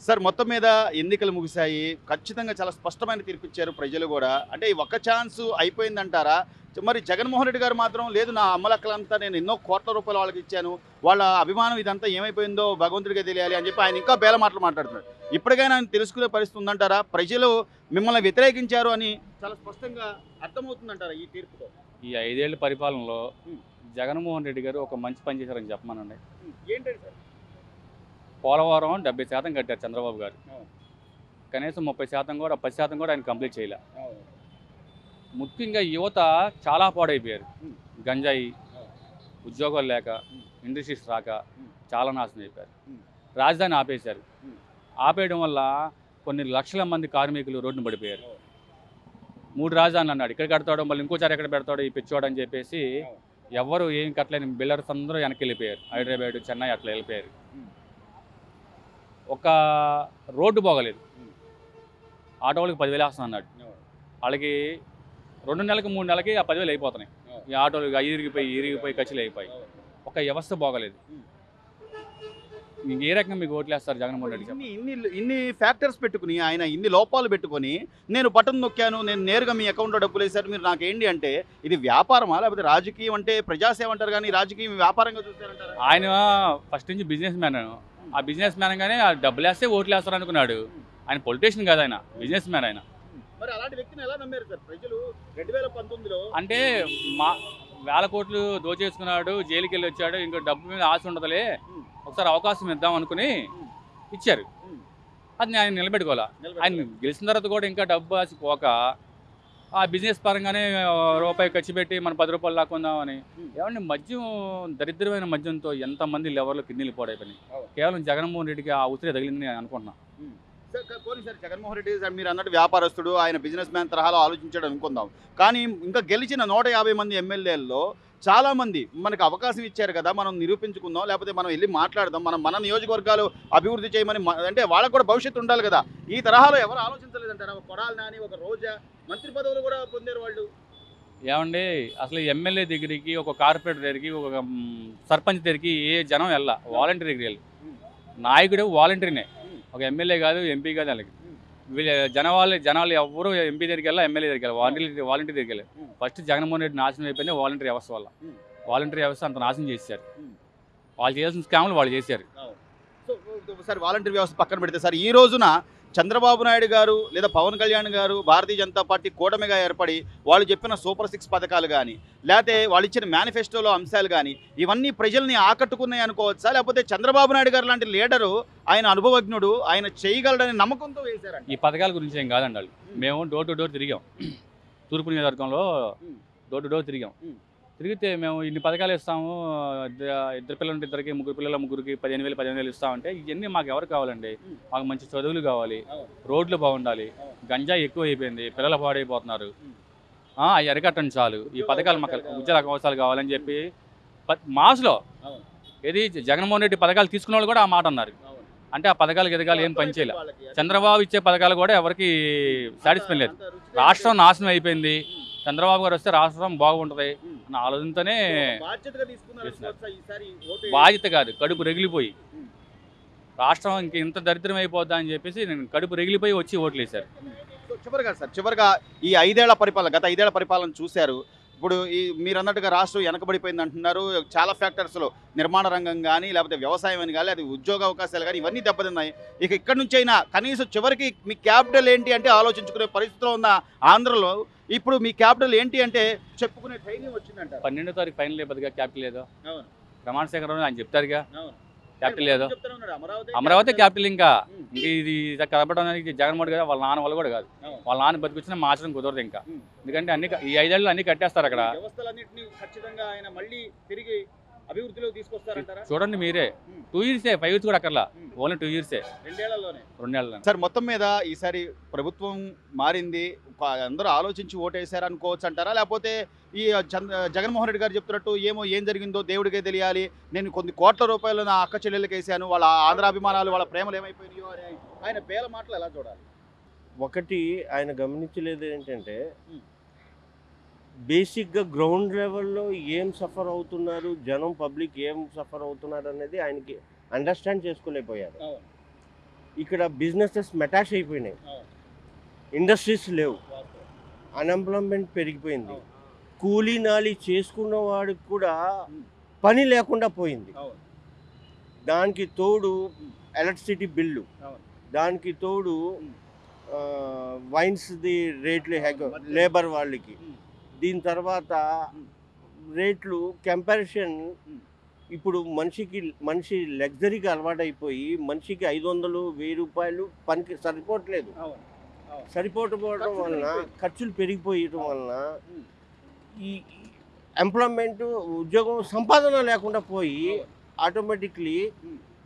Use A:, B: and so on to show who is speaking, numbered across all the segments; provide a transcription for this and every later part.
A: Sir మొత్తం మీద ఎన్నికలు ముగిశాయి. ఖచ్చితంగా చాలా స్పష్టమైన తీర్పిచ్చారు ప్రజలు గూడా. అంటే ఈ ఒక్క ఛాన్స్ అయిపోయిందంటారా? మరి జగన్మోహన్ రెడ్డి గారు మాత్రం లేదు నా అమ్మలక్కలంతా నేను ఎన్నో కోట్ల రూపాయలు వాళ్ళకిచ్చాను. వాళ్ళ అభిమానం ఇదంతా ఏమైపోయిందో భగవంతుడికే తెలియాలి అని చెప్పి ఆయన ఇంకా బేల మాటలు మాట్లాడుతున్నాడు. ఇప్పటికైనా ఆయన తెలుసుకునే పరిస్థితి ఉందంటారా? ప్రజలు మిమ్మల్ని వ్యతిరేకించారు అని చాలా స్పష్టంగా అర్థమవుతుందంటారా ఈ తీర్పుతో?
B: ఈ 5 ఏళ్ల పరిపాలనలో
A: హ్మ్.
B: జగన్మోహన్ రెడ్డి గారు ఒక మంచి పని చేశారని చెప్పమనండి.
A: ఏంటండి సార్?
B: పోలవరం 70% కట్టారు చంద్రబాబు గారు.
A: అవును.
B: కనీసం 30% కూడా 10% కూడా ఆయన కంప్లీట్ చేయలే.
A: అవును.
B: ముఖ్యంగా యువత చాలా పాడైపోయారు.
A: హ్మ్.
B: గంజాయి,
A: అవును.
B: ఉద్యోగాలు లేక,
A: హ్మ్.
B: ఇండస్ట్రీస్ రాక
A: హ్మ్.
B: చాలా నాశనం అయిపోయారు.
A: హ్మ్.
B: రాజధాని ఆపేశారు.
A: హ్మ్.
B: ఆపేయడం వల్ల కొన్ని లక్షల మంది కార్మికులు రోడ్డున పడిపోయారు.
A: అవును.
B: 3 రాజధానులు అన్నాడు. ఇక్కడ కడతాడో మళ్ళీ ఇంకోసారి ఎక్కడ పెడతాడో ఈ పిచ్చోడు అని చెప్పేసి
A: అవును.
B: ఎవరు ఏం కట్టలేని బిల్డర్స్ అందరూ వెనక్కి వెళ్ళిపోయారు. హైదరాబాద్, చెన్నై అట్లా వెళ్ళిపోయారు.
A: హ్మ్.
B: ఒక రోడ్డు బాగలేదు.
A: హ్మ్.
B: ఆటో వాళ్ళకి 10,000 వేస్తాను అన్నాడు.
A: అవును.
B: వాళ్ళకి 2 నెలలకు 3 నెలలకి ఆ 10,000 అయిపోతున్నాయి.
A: అవును.
B: ఈ ఆటోలు ఇరిగిపోయి ఖర్చులు అయిపోయి
A: అవును.
B: ఒక వ్యవస్థ బాగలేదు.
A: హ్మ్.
B: ఇంక ఏ రకంగా మీకు ఓట్లేస్తారు జగన్మోహన్ రెడ్డి?
A: ఇన్ని ఇన్ని ఇన్ని ఫ్యాక్టర్స్ పెట్టుకుని ఆయన ఇన్ని లోపాలు పెట్టుకొని నేను బటన్ నొక్కాను నేను నేరుగా మీ అకౌంట్లో డబ్బులు వేశారు మీరు నాకేంటి అంటే ఇది వ్యాపారమా లేకపోతే రాజకీయం అంటే ప్రజాసేవ అంటారు కానీ రాజకీయం వ్యాపారంగా చూస్తారంటారా?
B: ఆయన ఫస్ట్ నుంచి బిజినెస్ మ్యాన్. ఆ బిజినెస్ మ్యాన్ గానే ఆ డబ్బులు వేస్తే ఓట్లు వేస్తారు అనుకున్నాడు. ఆయన పొలిటీషియన్ కాదు, ఆయన బిజినెస్ మ్యాన్. ఆయన
A: మరి అలాంటి వ్యక్తిని ఎలా నమ్మారు సార్ ప్రజలు 2019లో?
B: అంటే మా వేల కోట్లు దోచేసుకున్నాడు, జైలుకి వెళ్ళి వచ్చాడు, ఇంకో డబ్బు మీద ఆశ ఉండదులే, ఒకసారి అవకాశం ఇద్దాం అనుకుని ఇచ్చారు. అది ఆయన నిలబెట్టుకోవాలా. ఆయన గెలిచిన తర్వాత కూడా ఇంకా డబ్బు ఆశ పోక ఆ బిజినెస్ పరంగానే రూపాయి ఖర్చు పెట్టి మన 10 రూపాయలు లాక్కుందామని. ఏమంటే మద్యం, దరిద్రమైన మద్యంతో ఎంతమంది లెవర్లు కిడ్నీలు పాడైపోయినాయి. కేవలం జగన్మోహన్ రెడ్డికి ఆ ఉసిరే తగిలింది అనుకుంటున్నా.
A: పోనీ సార్ జగన్మోహన్ రెడ్డి సార్ మీరు అన్నట్టు వ్యాపారస్తుడు ఆయన బిజినెస్ మ్యాన్ తరహాలో ఆలోచించాడు అనుకుందాం. కానీ ఇంకా గెలిచిన 150 మంది ఎమ్మెల్యేల్లో చాలా మంది మనకు అవకాశం ఇచ్చారు కదా మనం నిరూపించుకుందాం లేకపోతే మనం వెళ్ళి మాట్లాడదాం మన నియోజకవర్గాలు అభివృద్ధి చేయమని అంటే వాళ్ళకు కూడా భవిష్యత్తు ఉండాలి కదా. ఈ తరహాలో ఎవరు ఆలోచించలేదంటారా? ఒక కొడాలి నాని, ఒక రోజా మంత్రి పదవులు కూడా పొందారు వాళ్ళు.
B: ఏమండి అసలు ఎమ్మెల్యే దగ్గరికి, ఒక కార్పొరేటర్ దగ్గరికి, ఒక సర్పంచ్ దగ్గరికి ఏ జనం వెళ్ళా, వాలంటీర్ దగ్గరికి వెళ్ళి. నాయకుడు వాలంటీర్నే, ఒక ఎమ్మెల్యే కాదు, ఎంపీ కాదు. వాళ్ళకి వీళ్ళ జనాలు ఎవరు ఎంపీ దగ్గరికి వెళ్ళా, ఎమ్మెల్యే దగ్గరికి వెళ్ళి, వాలంటీర్ దగ్గరికి వెళ్ళి. ఫస్ట్ జగన్మోహన్ రెడ్డి నాశనం అయిపోయింది వాలంటీర్ వ్యవస్థ వల్ల. వాలంటీర్ వ్యవస్థ అంత నాశనం చేశారు. వాళ్ళు చేయాల్సిన స్కామ్లు వాళ్ళు చేశారు.
A: సో సార్ వాలంటీర్ వ్యవస్థ పక్కన పెడితే సార్ ఈ రోజున చంద్రబాబు నాయుడు గారు లేదా పవన్ కళ్యాణ్ గారు భారతీయ జనతా పార్టీ కూటమిగా ఏర్పడి వాళ్ళు చెప్పిన సూపర్ 6 పథకాలు కానీ లేకపోతే వాళ్ళు ఇచ్చిన మేనిఫెస్టోలో అంశాలు కానీ ఇవన్నీ ప్రజల్ని ఆకట్టుకున్నాయి అనుకోవచ్చా? లేకపోతే చంద్రబాబు నాయుడు గారు లాంటి లీడరు, ఆయన అనుభవజ్ఞుడు, ఆయన చేయగలడని నమ్మకంతో వేశారండి
B: ఈ పథకాల గురించి ఏం కాదండి. వాళ్ళు మేము డోర్ టు డోర్ తిరిగాం. తూర్పు నియోజకవర్గంలో డోర్ టు డోర్ తిరిగాం. తిరిగితే మేము ఇన్ని పథకాలు ఇస్తాము, ఇద్దరు పిల్లలు ఉంటే ఇద్దరికి, ముగ్గురికి 15,000 ఇస్తామంటే ఇవన్నీ మాకు ఎవరు కావాలండి? మాకు మంచి చదువులు కావాలి, రోడ్లు బాగుండాలి, గంజాయి ఎక్కువ అయిపోయింది, పిల్లలు పాడైపోతున్నారు, అవి అరికట్టండి చాలు, ఈ పథకాలు మాకు ఉద్యోగ అవకాశాలు కావాలని చెప్పి మాసులో ఏది జగన్మోహన్ రెడ్డి పథకాలు తీసుకున్న వాళ్ళు కూడా ఆ మాట అన్నారు. అంటే ఆ పథకాలకు ఎదగాలి, ఏం పని చేయలే. చంద్రబాబు ఇచ్చే పథకాలు కూడా ఎవరికి సాటిస్ఫై లేదు. రాష్ట్రం నాశనం అయిపోయింది, చంద్రబాబు గారు వస్తే రాష్ట్రం బాగుంటుంది అన్న ఆలోచనతోనే. బాధ్యత కాదు, కడుపు రగిలిపోయి రాష్ట్రం ఇంక ఇంత దరిద్రం అయిపోద్దా అని చెప్పేసి నేను కడుపు రగిలిపోయి వచ్చి ఓట్లు వేశారు.
A: చివరిగా ఈ 5 ఏళ్ల పరిపాలన, గత 5 ఏళ్ల పరిపాలన చూశారు. ఇప్పుడు ఈ మీరు అన్నట్టుగా రాష్ట్రం వెనకబడిపోయింది అంటున్నారు. చాలా ఫ్యాక్టర్స్లో నిర్మాణ రంగం కానీ లేకపోతే వ్యవసాయం అని కానీ అది ఉద్యోగ అవకాశాలు కానీ ఇవన్నీ దెబ్బతిన్నాయి. ఇక ఇక్కడి నుంచి అయినా కనీసం చివరికి మీ క్యాపిటల్ ఏంటి అంటే ఆలోచించుకునే పరిస్థితిలో ఉన్న ఆంధ్రలో ఇప్పుడు మీ క్యాపిటల్ ఏంటి అంటే చెప్పుకునే ధైర్యం వచ్చిందంట.
B: 12వ తారీఖు ఫైనల్ అయిపోతుందిగా క్యాపిటల్ ఏదో. ప్రమాణ స్వీకారం ఆయన చెప్తారుగా క్యాపిటల్ ఏదో. అమరావతి క్యాపిటల్. ఇంకా ఇది కలపడానికి జగన్మోహన్ గారు వాళ్ళ నాన్న వాళ్ళు కూడా కాదు. వాళ్ళ నాన్న బతికొచ్చినా మార్చడం కుదరదు ఇంకా. ఎందుకంటే ఈ 5 ఏళ్ళు అన్ని కట్టేస్తారు అక్కడ. చూడండి మీరే, 2 ఇయర్సే, 5 ఇయర్స్ కూడా అక్కర్లా, ఓన్లీ 2 ఇయర్సే, 2 నెలలు.
A: సార్ మొత్తం మీద ఈసారి ప్రభుత్వం మారింది, అందరూ ఆలోచించి ఓటేశారు అనుకోవచ్చు అంటారా? లేకపోతే ఈ జగన్మోహన్ రెడ్డి గారు చెప్తున్నట్టు ఏం జరిగిందో దేవుడికే తెలియాలి, నేను కొన్ని కోట్ల రూపాయలు నా అక్క చెల్లెళ్ళకి వేసాను, వాళ్ళ ఆంధ్రాభిమానాలు వాళ్ళ ప్రేమలు ఏమైపోయినాయో అని ఆయన పేల మాటలు ఎలా చూడాలి?
C: ఒకటి ఆయన గమనించలేదు ఏంటంటే బేసిక్గా గ్రౌండ్ లెవెల్లో ఏం సఫర్ అవుతున్నారు జనం, పబ్లిక్ ఏం సఫర్ అవుతున్నారు అనేది ఆయనకి అండర్స్టాండ్ చేసుకోలేకపోయారు. ఇక్కడ బిజినెసెస్ మెటాష్ అయిపోయినాయి, ఇండస్ట్రీస్ లేవు, అన్ఎంప్లాయ్మెంట్ పెరిగిపోయింది, కూలీ నాలి చేసుకున్న వాడికి కూడా పని లేకుండా పోయింది. దానికి తోడు ఎలక్ట్రిసిటీ బిల్లు, దానికి తోడు వైన్స్ది రేట్లు లేబర్ వాళ్ళకి, దీని తర్వాత రేట్లు కంపారిజన్ ఇప్పుడు మనిషి లగ్జరీకి అలవాటైపోయి మనిషికి 500-1000 రూపాయలు పనికి సరిపోవడం వలన ఖర్చులు పెరిగిపోయటం వలన ఈ ఎంప్లాయ్మెంట్ ఉద్యోగం సంపాదన లేకుండా పోయి ఆటోమేటిక్లీ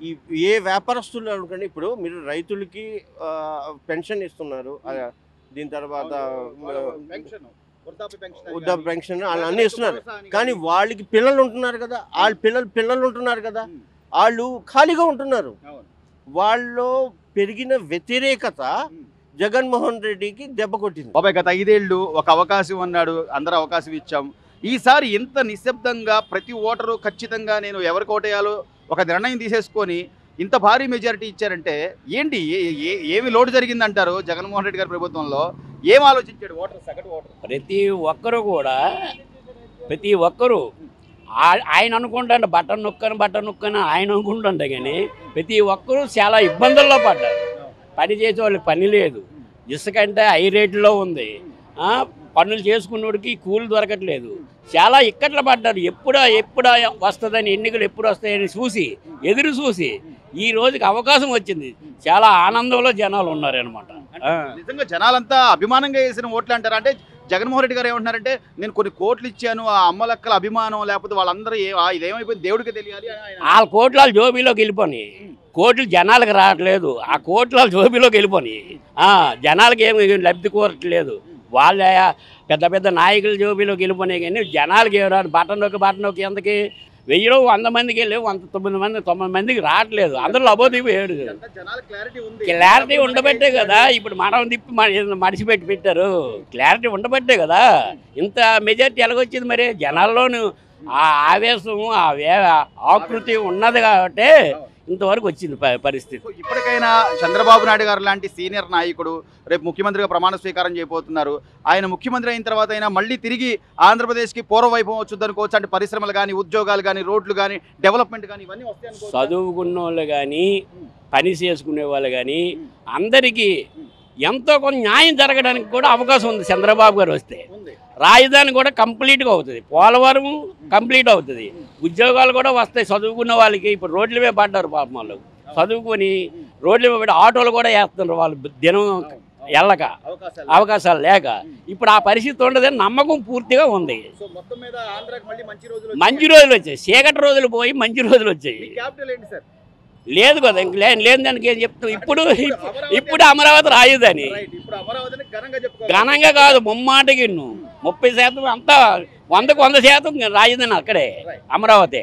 C: ఈ ఏ వ్యాపారస్తులు అనుకోండి, ఇప్పుడు మీరు రైతులకి పెన్షన్ ఇస్తున్నారు, దీని తర్వాత వృద్ధాప్య పెన్షన్ అన్నీ ఇస్తున్నారు, కానీ వాళ్ళకి పిల్లలు ఉంటున్నారు కదా, వాళ్ళ పిల్లలు ఉంటున్నారు కదా, వాళ్ళు ఖాళీగా ఉంటున్నారు. వాళ్ళు పెరిగిన వ్యతిరేకత జగన్మోహన్ రెడ్డికి దెబ్బ కొట్టింది.
A: బాబాయ్ గత 5 ఏళ్ళు ఒక అవకాశం అన్నాడు, అందరూ అవకాశం ఇచ్చాం. ఈసారి ఇంత నిశ్శబ్దంగా ప్రతి ఓటరు ఖచ్చితంగా నేను ఎవరికి ఓటేయాలో ఒక నిర్ణయం తీసేసుకొని ఇంత భారీ మెజారిటీ ఇచ్చారంటే ఏంటి, ఏమి లోటు జరిగిందంటారు జగన్మోహన్ రెడ్డి గారి ప్రభుత్వంలో? ఏం ఆలోచించాడు ఓటర్, సగటు ఓటర్?
D: ప్రతి ఒక్కరు ఆయన అనుకుంటాడు బటన్ నొక్కని ఆయన అనుకుంటుంటే, కానీ ప్రతి ఒక్కరూ చాలా ఇబ్బందుల్లో పడ్డారు. పని చేసే వాళ్ళకి పని లేదు, ఇసుకంటే హై రేట్లో ఉంది, పనులు చేసుకున్నోడికి కూలి దొరకట్లేదు, చాలా ఇక్కట్లు పడ్డారు. ఎప్పుడు వస్తుందని, ఎన్నికలు ఎప్పుడు వస్తాయని ఎదురు చూసి ఈ రోజుకి అవకాశం వచ్చింది. చాలా ఆనందంలో జనాలు ఉన్నారనమాట.
A: నిజంగా జనాలంతా అభిమానంగా వేసిన ఓట్లు అంటారు. అంటే జగన్మోహన్ రెడ్డి గారు ఏమంటున్నారంటే, నేను కొన్ని కోట్లు ఇచ్చాను, ఆ అమ్మలక్కల అభిమానం, లేకపోతే వాళ్ళందరూ ఇదేమైపోయింది దేవుడికి తెలియాలి.
D: వాళ్ళ కోట్లు వాళ్ళ జోబీలోకి వెళ్ళిపోయి, కోట్లు జనాలకు రావట్లేదు, ఆ కోట్లు వాళ్ళ జోబీలోకి వెళ్ళిపోయి జనాలకి ఏమి లబ్ధి కోరట్లేదు. వాళ్ళ పెద్ద పెద్ద నాయకుల జోబీలోకి వెళ్ళిపోయినాయి, కానీ జనాలకి ఏమో బటన్ నొక్కి ఎంతకి 1000 100 మందికి వెళ్ళి 9 మందికి రావట్లేదు. అందరూ అబోధిపోయాడు. క్లారిటీ ఉండబట్టే కదా ఇప్పుడు మనం తిప్పి మడిచిపెట్టి పెట్టారు. క్లారిటీ ఉండబట్టే కదా ఇంత మెజారిటీ ఎలాగొచ్చింది. మరి జనాల్లోనూ ఆ ఆవేశం, ఆకృతి ఉన్నది కాబట్టి ఇంతవరకు వచ్చింది పరిస్థితి.
A: ఇప్పటికైనా చంద్రబాబు నాయుడు గారు లాంటి సీనియర్ నాయకుడు రేపు ముఖ్యమంత్రిగా ప్రమాణ స్వీకారం చేయబోతున్నారు. ఆయన ముఖ్యమంత్రి అయిన తర్వాత అయినా మళ్ళీ తిరిగి ఆంధ్రప్రదేశ్కి పూర్వవైభవం వచ్చుద్ది అనుకోవచ్చు. అంటే పరిశ్రమలు కానీ, ఉద్యోగాలు కానీ, రోడ్లు కానీ, డెవలప్మెంట్ కానీ ఇవన్నీ వస్తాయి.
D: చదువుకున్న వాళ్ళు కానీ, పని చేసుకునే వాళ్ళు కానీ అందరికీ ఎంతో కొంత న్యాయం జరగడానికి కూడా అవకాశం ఉంది. చంద్రబాబు గారు వస్తే రాజధాని కూడా కంప్లీట్గా అవుతుంది, పోలవరం కంప్లీట్ అవుతుంది, ఉద్యోగాలు కూడా వస్తాయి చదువుకున్న వాళ్ళకి. ఇప్పుడు రోడ్ల మీద పడ్డారు పాపం, వాళ్ళు చదువుకొని రోడ్ల మీద పడి ఆటోలు కూడా వేస్తున్నారు వాళ్ళు దినం వెళ్ళక, అవకాశాలు లేక. ఇప్పుడు ఆ పరిస్థితి ఉండదని నమ్మకం పూర్తిగా ఉంది. మంచి రోజులు వచ్చాయి, చీకటి రోజులు పోయి మంచి రోజులు వచ్చాయి. లేదు కదా, ఇంక లేని దానికి ఏం చెప్తాం. ఇప్పుడు అమరావతి రాజధాని ఘనంగా కాదు, ముమ్మాటికి 30% అంతా 100% రాజధాని అక్కడే అమరావతి.